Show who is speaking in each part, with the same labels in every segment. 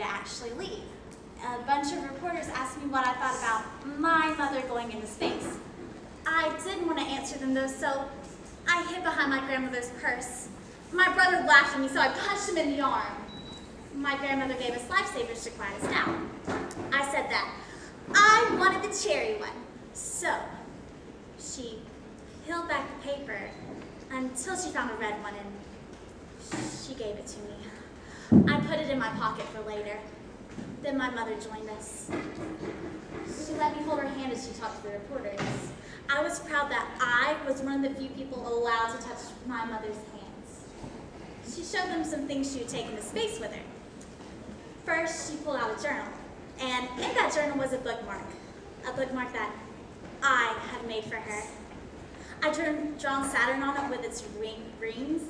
Speaker 1: to actually leave. A bunch of reporters asked me what I thought about my mother going into space. I didn't want to answer them though, so I hid behind my grandmother's purse. My brother laughed at me, so I punched him in the arm. My grandmother gave us lifesavers to quiet us down. I said that I wanted the cherry one, so she peeled back the paper until she found a red one and she gave it to me. I put it in my pocket for later. Then my mother joined us. She let me hold her hand as she talked to the reporters. I was proud that I was one of the few people allowed to touch my mother's hands. She showed them some things she would take into space with her. First, she pulled out a journal, and in that journal was a bookmark that I had made for her. I drawn Saturn on it with its rings,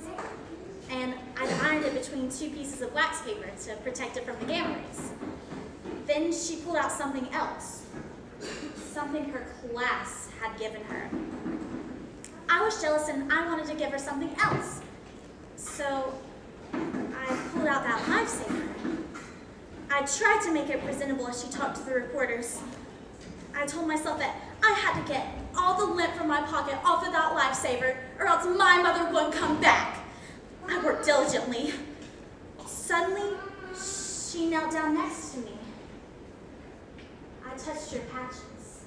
Speaker 1: and I'd ironed it between two pieces of wax paper to protect it from the gamma rays. Then she pulled out something else, something her class had given her. I was jealous and I wanted to give her something else. So I pulled out that lifesaver. I tried to make it presentable as she talked to the reporters. I told myself that I had to get all the lint from my pocket off of that lifesaver or else my mother wouldn't come back. I worked diligently. Suddenly, she knelt down next to me. I touched her patches.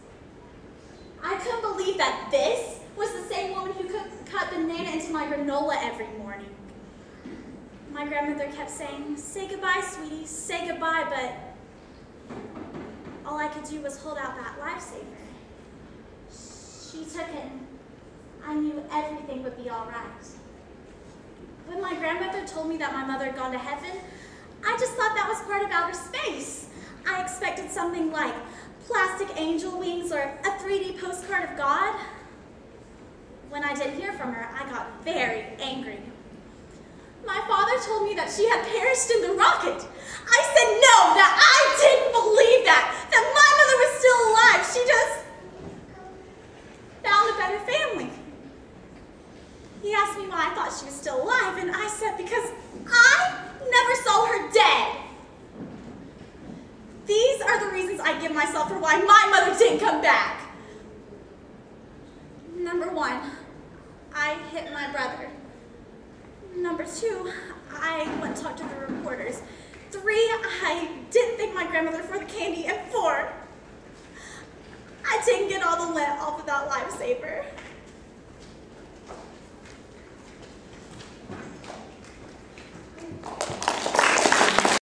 Speaker 1: I couldn't believe that this was the same woman who could cut banana into my granola every morning. My grandmother kept saying, "Say goodbye, sweetie, say goodbye," but all I could do was hold out that lifesaver. She took it and I knew everything would be all right. When my grandmother told me that my mother had gone to heaven, I just thought that was part of outer space. I expected something like plastic angel wings or a 3D postcard of God. When I didn't hear from her, I got very angry. My father told me that she had perished in the rocket. I said no, that I didn't believe that my mother was still alive. She just found a better family. He asked me why I thought she was still alive, and I said because I never saw her dead. These are the reasons I give myself for why my mother didn't come back. Number 1, I hit my brother. Number 2, I went and talked to the reporters. 3, I didn't thank my grandmother for the candy. And 4, I didn't get all the lint off of that lifesaver.